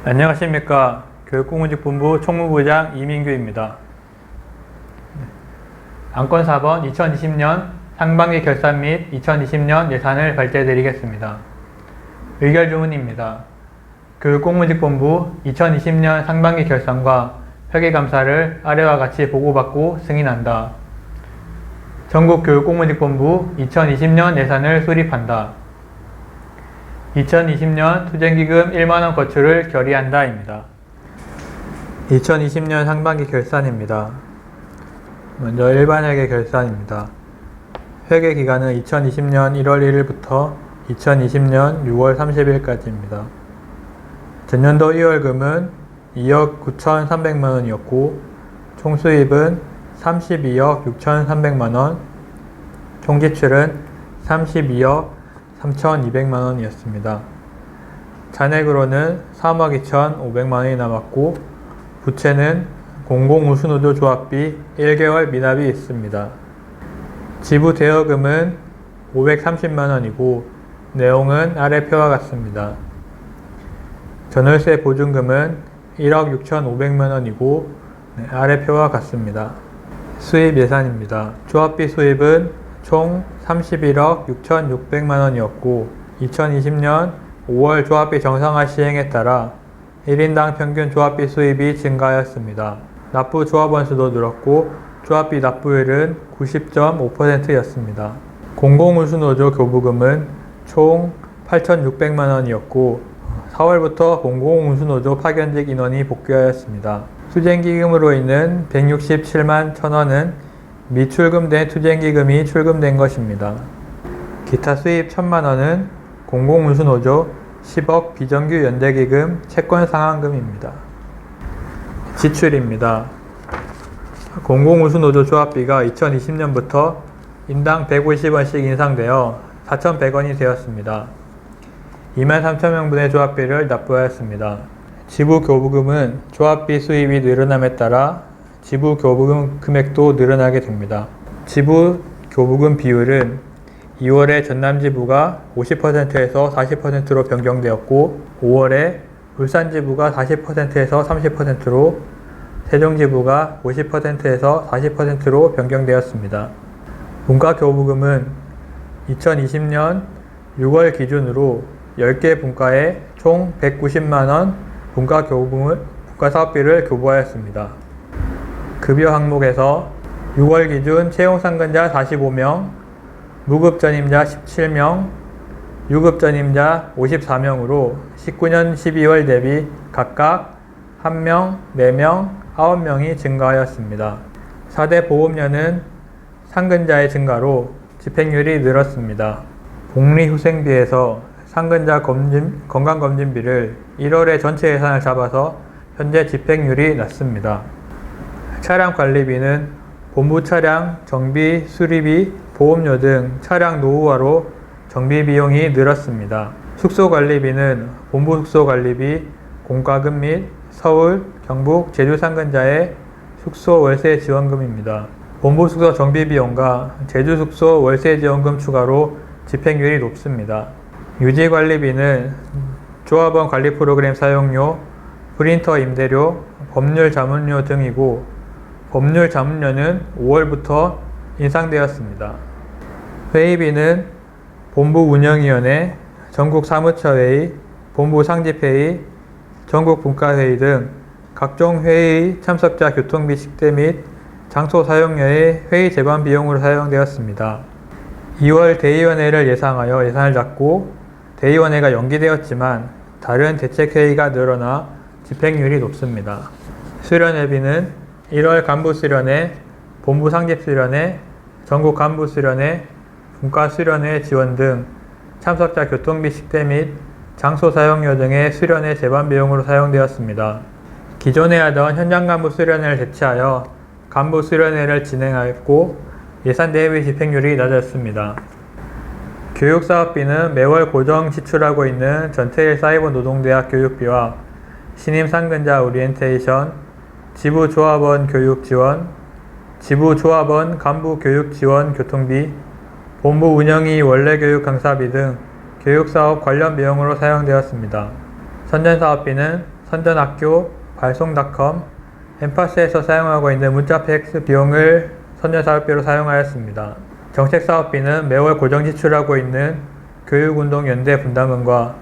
안녕하십니까. 교육공무직본부 총무부장 이민규입니다. 안건 4번 2020년 상반기 결산 및 2020년 예산을 발제드리겠습니다. 의결주문입니다. 교육공무직본부 2020년 상반기 결산과 회계감사를 아래와 같이 보고받고 승인한다. 전국교육공무직본부 2020년 예산을 수립한다. 2020년 투쟁기금 1만원 거출을 결의한다입니다. 2020년 상반기 결산입니다. 먼저 일반회계 결산입니다. 회계기간은 2020년 1월 1일부터 2020년 6월 30일까지입니다. 전년도 2월금은 2억 9,300만원이었고 총수입은 32억 6,300만원, 총지출은 32억 3,200만원이었습니다. 잔액으로는 3억 2,500만원이 남았고 부채는 공공우수노조 조합비 1개월 미납이 있습니다. 지부 대여금은 530만원이고 내용은 아래 표와 같습니다. 전월세 보증금은 1억 6,500만원이고 아래 표와 같습니다. 수입 예산입니다. 조합비 수입은 총 31억 6,600만원이었고 2020년 5월 조합비 정상화 시행에 따라 1인당 평균 조합비 수입이 증가하였습니다. 납부 조합원 수도 늘었고 조합비 납부율은 90.5%였습니다. 공공우수노조 교부금은 총 8,600만원이었고 4월부터 공공우수노조 파견직 인원이 복귀하였습니다. 투쟁기금으로 있는 167만 1,000원은 미출금된 투쟁기금이 출금된 것입니다. 기타 수입 1,000만원은 공공운수노조 10억 비정규 연대기금 채권상환금입니다. 지출입니다. 공공운수노조 조합비가 2020년부터 인당 150원씩 인상되어 4,100원이 되었습니다. 23,000명분의 조합비를 납부하였습니다. 지부 교부금은 조합비 수입이 늘어남에 따라 지부 교부금 금액도 늘어나게 됩니다. 지부 교부금 비율은 2월에 전남지부가 50%에서 40%로 변경되었고 5월에 울산지부가 40%에서 30%로 세종지부가 50%에서 40%로 변경되었습니다. 분과교부금은 2020년 6월 기준으로 10개 분과에 총 190만원 분과사업비를 교부하였습니다. 급여 항목에서 6월 기준 채용상근자 45명, 무급전임자 17명, 유급전임자 54명으로 19년 12월 대비 각각 1명, 4명, 9명이 증가하였습니다. 4대 보험료는 상근자의 증가로 집행률이 늘었습니다. 복리후생비에서 상근자 건강검진비를 1월에 전체 예산을 잡아서 현재 집행률이 낮습니다. 차량관리비는 본부 차량 정비, 수리비, 보험료 등 차량 노후화로 정비 비용이 늘었습니다. 숙소관리비는 본부 숙소관리비, 공과금 및 서울, 경북, 제주 상근자의 숙소 월세 지원금입니다. 본부 숙소 정비 비용과 제주 숙소 월세 지원금 추가로 집행률이 높습니다. 유지관리비는 조합원 관리 프로그램 사용료, 프린터 임대료, 법률 자문료 등이고 법률 자문료는 5월부터 인상되었습니다. 회의비는 본부 운영위원회, 전국 사무처회의, 본부 상집회의, 전국 분과회의 등 각종 회의 참석자 교통비 식대 및 장소 사용료의 회의 재반 비용으로 사용되었습니다. 2월 대의원회를 예상하여 예산을 잡고 대의원회가 연기되었지만 다른 대책회의가 늘어나 집행률이 높습니다. 수련회비는 1월 간부수련회, 본부 상집수련회, 전국 간부수련회, 분과수련회 지원 등 참석자 교통비 식대 및 장소 사용료 등의 수련회 재반 비용으로 사용되었습니다. 기존에 하던 현장 간부 수련회를 대체하여 간부 수련회를 진행하였고 예산 대비 집행률이 낮았습니다. 교육사업비는 매월 고정 지출하고 있는 전태일 사이버노동대학 교육비와 신임 상근자 오리엔테이션, 지부조합원 교육 지원, 지부조합원 간부 교육 지원 교통비, 본부 운영위 원래 교육 강사비 등 교육사업 관련 비용으로 사용되었습니다. 선전사업비는 선전학교, 발송닷컴, 엠파스에서 사용하고 있는 문자팩스 비용을 선전사업비로 사용하였습니다. 정책사업비는 매월 고정 지출하고 있는 교육운동연대 분담금과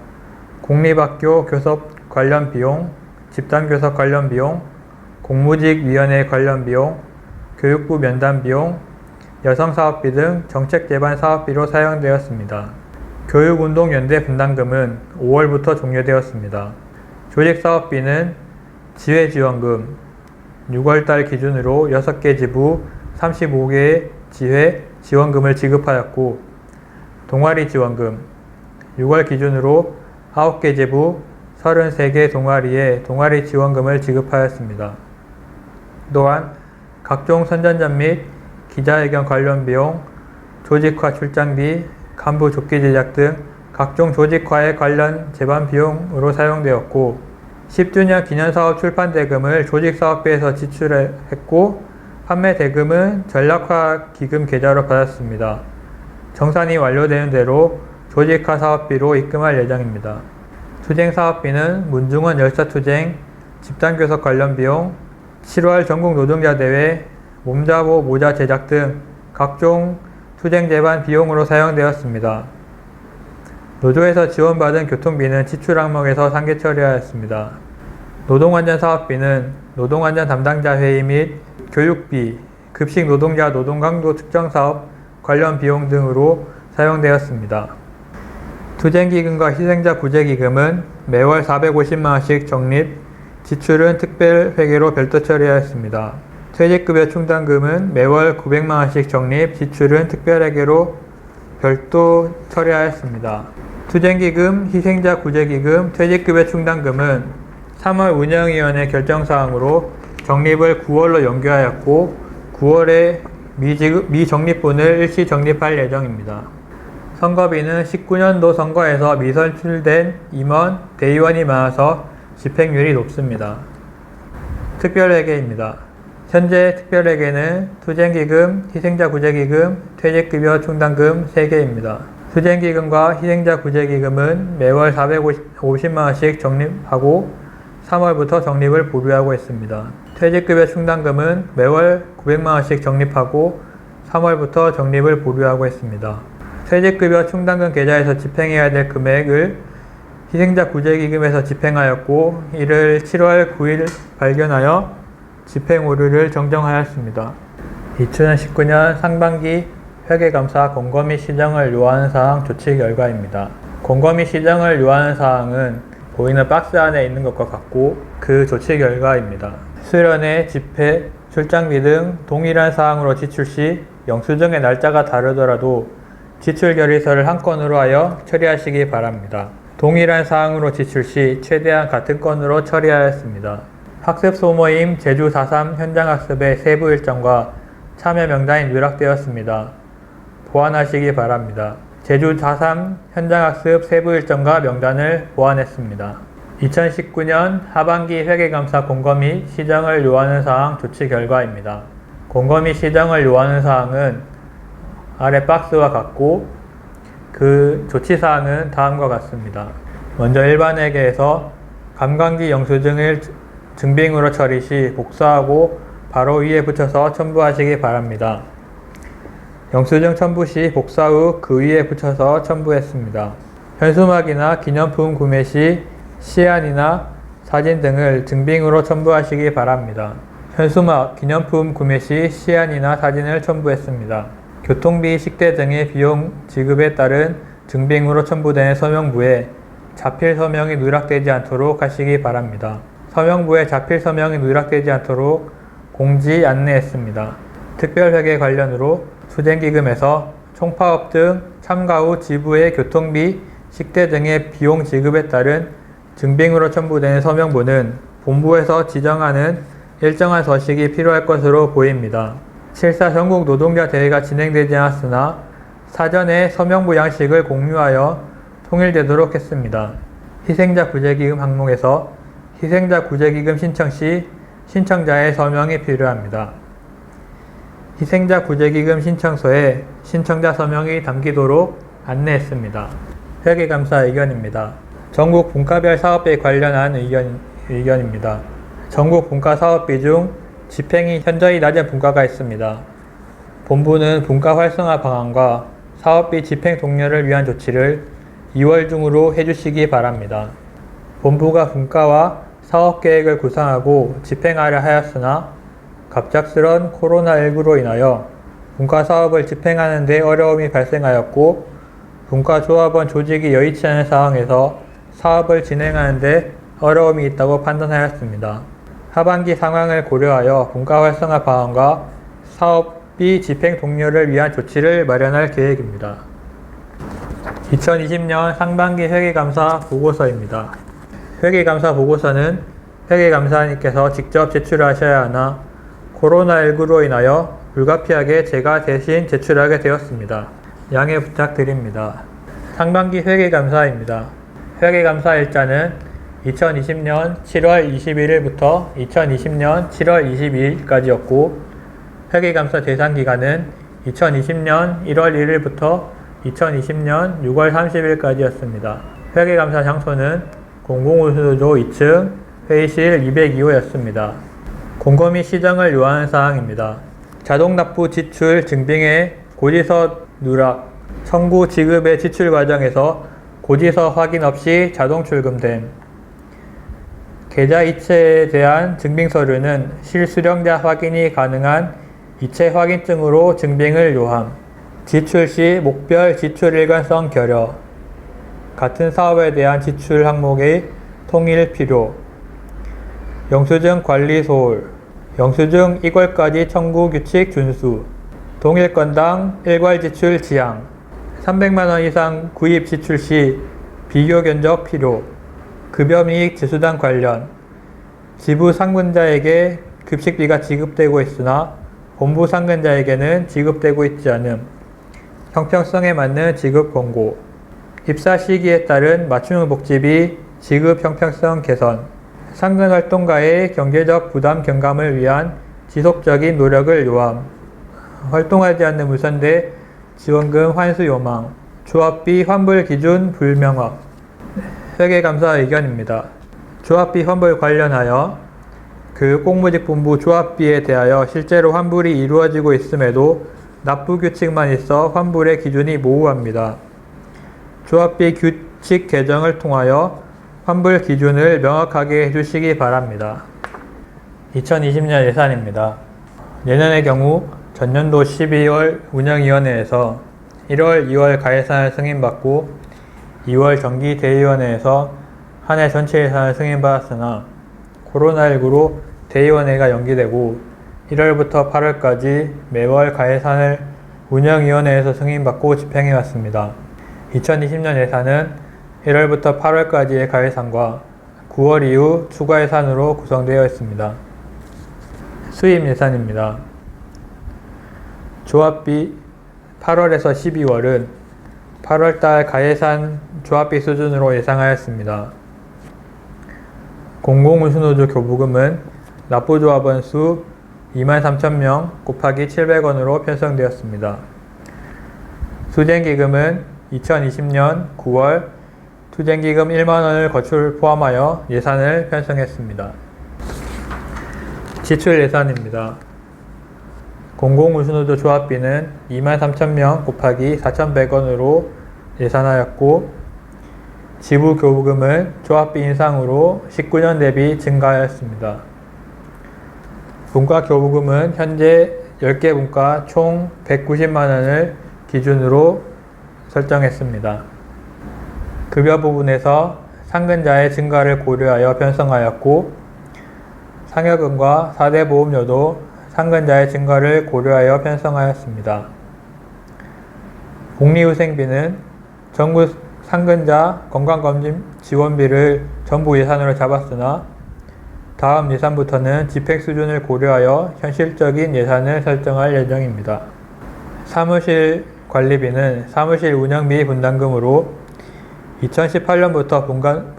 공립학교 교섭 관련 비용, 집단교섭 관련 비용, 공무직위원회 관련 비용, 교육부 면담 비용, 여성사업비 등 정책제반 사업비로 사용되었습니다. 교육운동연대 분담금은 5월부터 종료되었습니다. 조직사업비는 지회지원금, 6월달 기준으로 6개 지부 35개의 지회 지원금을 지급하였고, 동아리 지원금, 6월 기준으로 9개 지부 33개 동아리에 동아리 지원금을 지급하였습니다. 또한 각종 선전전 및 기자회견 관련 비용, 조직화 출장비, 간부 조끼 제작 등 각종 조직화에 관련 제반 비용으로 사용되었고, 10주년 기념사업 출판 대금을 조직사업비에서 지출했고, 판매 대금은 전략화 기금 계좌로 받았습니다. 정산이 완료되는 대로 조직화 사업비로 입금할 예정입니다. 투쟁 사업비는 문중원 열사투쟁, 집단교섭 관련 비용, 7월 전국 노동자대회, 몸자보 모자 제작 등 각종 투쟁 제반 비용으로 사용되었습니다. 노조에서 지원받은 교통비는 지출 항목에서 상계 처리하였습니다. 노동안전 사업비는 노동안전 담당자 회의 및 교육비, 급식 노동자 노동 강도 측정 사업 관련 비용 등으로 사용되었습니다. 투쟁기금과 희생자 구제기금은 매월 450만원씩 적립, 지출은 특별회계로 별도 처리하였습니다. 퇴직급여 충당금은 매월 900만원씩 적립, 지출은 특별회계로 별도 처리하였습니다. 투쟁기금, 희생자 구제기금, 퇴직급여 충당금은 3월 운영위원회 결정사항으로 적립을 9월로 연기하였고, 9월에 미적립분을 일시 적립할 예정입니다. 선거비는 19년도 선거에서 미선출된 임원, 대의원이 많아서 집행률이 높습니다. 특별회계입니다. 현재 특별회계는 투쟁기금, 희생자 구제기금, 퇴직급여 충당금 3개입니다. 투쟁기금과 희생자 구제기금은 매월 450만원씩 적립하고 3월부터 적립을 보류하고 있습니다. 퇴직급여 충당금은 매월 900만원씩 적립하고 3월부터 적립을 보류하고 있습니다. 퇴직급여 충당금 계좌에서 집행해야 될 금액을 희생자 구제기금에서 집행하였고, 이를 7월 9일 발견하여 집행 오류를 정정하였습니다. 2019년 상반기 회계감사 곰곰이 시정을 요하는 사항 조치 결과입니다. 곰곰이 시정을 요하는 사항은 보이는 박스 안에 있는 것과 같고, 그 조치 결과입니다. 수련회, 집회, 출장비 등 동일한 사항으로 지출 시 영수증의 날짜가 다르더라도 지출 결의서를 한 건으로 하여 처리하시기 바랍니다. 동일한 사항으로 지출 시 최대한 같은 건으로 처리하였습니다. 학습 소모임 제주 4.3 현장학습의 세부 일정과 참여 명단이 누락되었습니다. 보완하시기 바랍니다. 제주 4.3 현장학습 세부 일정과 명단을 보완했습니다. 2019년 하반기 회계감사 곰곰이 시정을 요하는 사항 조치 결과입니다. 곰곰이 시정을 요하는 사항은 아래 박스와 같고, 그 조치사항은 다음과 같습니다. 먼저 일반회계에서 감광기 영수증을 증빙으로 처리 시 복사하고 바로 위에 붙여서 첨부하시기 바랍니다. 영수증 첨부 시 복사 후 그 위에 붙여서 첨부했습니다. 현수막이나 기념품 구매 시 시안이나 사진 등을 증빙으로 첨부하시기 바랍니다. 현수막, 기념품 구매 시 시안이나 사진을 첨부했습니다. 교통비, 식대 등의 비용 지급에 따른 증빙으로 첨부된 서명부에 자필 서명이 누락되지 않도록 하시기 바랍니다. 서명부에 자필 서명이 누락되지 않도록 공지 안내했습니다. 특별회계 관련으로 투쟁기금에서 총파업 등 참가 후 지부의 교통비, 식대 등의 비용 지급에 따른 증빙으로 첨부된 서명부는 본부에서 지정하는 일정한 서식이 필요할 것으로 보입니다. 7.4 전국 노동자 대회가 진행되지 않았으나 사전에 서명부 양식을 공유하여 통일되도록 했습니다. 희생자 구제기금 항목에서 희생자 구제기금 신청 시 신청자의 서명이 필요합니다. 희생자 구제기금 신청서에 신청자 서명이 담기도록 안내했습니다. 회계감사 의견입니다. 전국 분과별 사업에 관련한 의견입니다. 전국 분과 사업비 중 집행이 현저히 낮은 분과가 있습니다. 본부는 분과 활성화 방안과 사업비 집행 독려를 위한 조치를 2월 중으로 해주시기 바랍니다. 본부가 분과와 사업계획을 구상하고 집행하려 하였으나 갑작스런 코로나19로 인하여 분과 사업을 집행하는 데 어려움이 발생하였고 분과 조합원 조직이 여의치 않은 상황에서 사업을 진행하는 데 어려움이 있다고 판단하였습니다. 하반기 상황을 고려하여 분과 활성화 방안과 사업비 집행 독려를 위한 조치를 마련할 계획입니다. 2020년 상반기 회계감사 보고서입니다. 회계감사 보고서는 회계감사님께서 직접 제출하셔야 하나 코로나19로 인하여 불가피하게 제가 대신 제출하게 되었습니다. 양해 부탁드립니다. 상반기 회계감사입니다. 회계감사 일자는 2020년 7월 21일부터 2020년 7월 22일까지였고 회계감사 대상 기간은 2020년 1월 1일부터 2020년 6월 30일까지였습니다. 회계감사 장소는 공공운수조 2층 회의실 202호였습니다. 곰곰이 시정을 요하는 사항입니다. 자동납부 지출 증빙의 고지서 누락, 청구 지급의 지출 과정에서 고지서 확인 없이 자동 출금됨. 계좌 이체에 대한 증빙서류는 실수령자 확인이 가능한 이체 확인증으로 증빙을 요함. 지출 시 목별 지출 일관성 결여. 같은 사업에 대한 지출 항목의 통일 필요. 영수증 관리 소홀. 영수증 이괄까지 청구 규칙 준수. 동일 건당 일괄 지출 지양. 300만원 이상 구입 지출 시 비교 견적 필요. 급여이익 지수단 관련. 지부 상근자에게 급식비가 지급되고 있으나 본부 상근자에게는 지급되고 있지 않음. 형평성에 맞는 지급 권고. 입사 시기에 따른 맞춤 복지비 지급 형평성 개선. 상근 활동가의 경제적 부담 경감을 위한 지속적인 노력을 요함. 활동하지 않는 물선대 지원금 환수 요망. 조합비 환불 기준 불명확. 회계감사 의견입니다. 조합비 환불 관련하여 교육공무직본부 조합비에 대하여 실제로 환불이 이루어지고 있음에도 납부규칙만 있어 환불의 기준이 모호합니다. 조합비 규칙 개정을 통하여 환불 기준을 명확하게 해주시기 바랍니다. 2020년 예산입니다. 내년의 경우 전년도 12월 운영위원회에서 1월, 2월 가예산을 승인받고 2월 정기대의원회에서 한 해 전체 예산을 승인받았으나 코로나19로 대의원회가 연기되고 1월부터 8월까지 매월 가예산을 운영위원회에서 승인받고 집행해왔습니다. 2020년 예산은 1월부터 8월까지의 가예산과 9월 이후 추가 예산으로 구성되어 있습니다. 수입 예산입니다. 조합비 8월에서 12월은 8월달 가예산 조합비 수준으로 예상하였습니다. 공공운수노조 교부금은 납부조합원 수 23,000명 곱하기 700원으로 편성되었습니다. 투쟁기금은 2020년 9월 투쟁기금 1만원을 거출 포함하여 예산을 편성했습니다. 지출 예산입니다. 공공운수노조 조합비는 23,000명 곱하기 4,100원으로 예산하였고 지부 교부금은 조합비 인상으로 19년 대비 증가하였습니다. 분과 교부금은 현재 10개 분과 총 190만원을 기준으로 설정했습니다. 급여 부분에서 상근자의 증가를 고려하여 편성하였고 상여금과 4대 보험료도 상근자의 증가를 고려하여 편성하였습니다. 복리후생비는 정부 상근자 건강검진 지원비를 전부 예산으로 잡았으나 다음 예산부터는 집행 수준을 고려하여 현실적인 예산을 설정할 예정입니다. 사무실 관리비는 사무실 운영비 분담금으로 2018년부터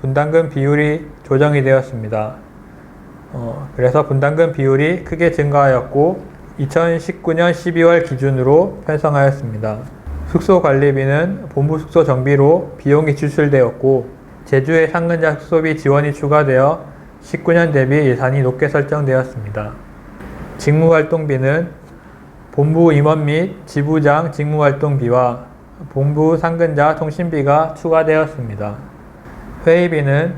분담금 비율이 조정이 되었습니다. 그래서 분담금 비율이 크게 증가하였고 2019년 12월 기준으로 편성하였습니다. 숙소 관리비는 본부 숙소 정비로 비용이 지출되었고 제주의 상근자 숙소비 지원이 추가되어 19년 대비 예산이 높게 설정되었습니다. 직무활동비는 본부 임원 및 지부장 직무활동비와 본부 상근자 통신비가 추가되었습니다. 회의비는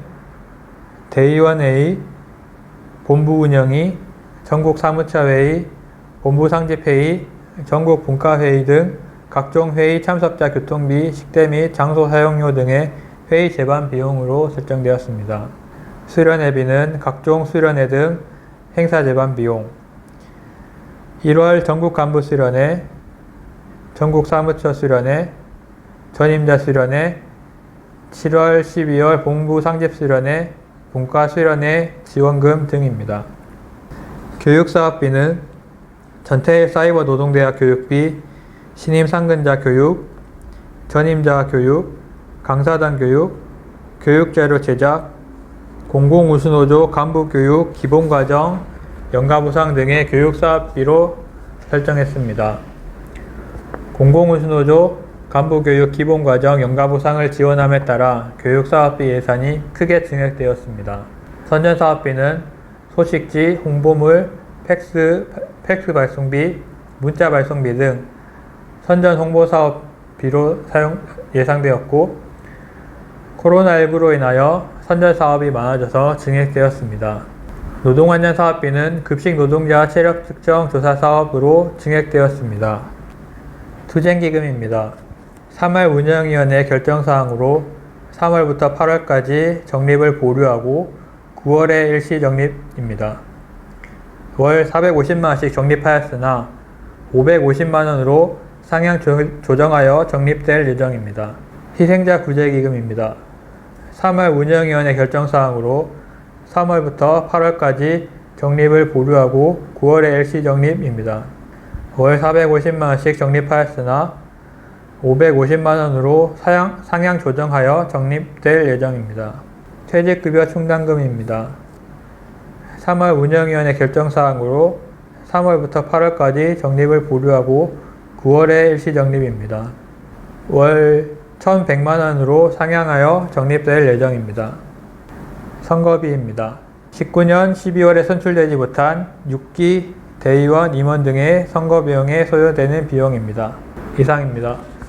대의원회의, 본부 운영위, 전국 사무처회의, 본부 상집회의, 전국 분과회의 등 각종 회의 참석자 교통비, 식대 및 장소 사용료 등의 회의 제반 비용으로 설정되었습니다. 수련회비는 각종 수련회 등 행사 제반 비용, 1월 전국 간부 수련회, 전국 사무처 수련회, 전임자 수련회, 7월, 12월 본부 상집 수련회, 분과 수련회 지원금 등입니다. 교육사업비는 전태일 사이버 노동대학 교육비, 신임 상근자 교육, 전임자 교육, 강사단 교육, 교육자료 제작, 공공우수노조 간부교육 기본과정, 연가보상 등의 교육사업비로 설정했습니다. 공공우수노조 간부교육 기본과정 연가보상을 지원함에 따라 교육사업비 예산이 크게 증액되었습니다. 선전사업비는 소식지, 홍보물, 팩스 발송비, 문자 발송비 등 선전 홍보사업비로 예상되었고, 코로나19로 인하여 선전사업이 많아져서 증액되었습니다. 노동안전사업비는 급식 노동자 체력 측정 조사 사업으로 증액되었습니다. 투쟁기금입니다. 3월 운영위원회 결정사항으로 3월부터 8월까지 적립을 보류하고 9월에 일시 적립입니다. 월 450만원씩 적립하였으나 550만원으로 상향 조정하여 적립될 예정입니다. 희생자 구제기금입니다. 3월 운영위원회 결정사항으로 3월부터 8월까지 적립을 보류하고 9월에 일시 적립입니다. 월 450만원씩 적립하였으나 550만원으로 상향 조정하여 적립될 예정입니다. 퇴직급여 충당금입니다. 3월 운영위원회 결정사항으로 3월부터 8월까지 적립을 보류하고 9월에 일시 적립입니다. 월 1,100만원으로 상향하여 적립될 예정입니다. 선거비입니다. 19년 12월에 선출되지 못한 6기 대의원, 임원 등의 선거 비용에 소요되는 비용입니다. 이상입니다.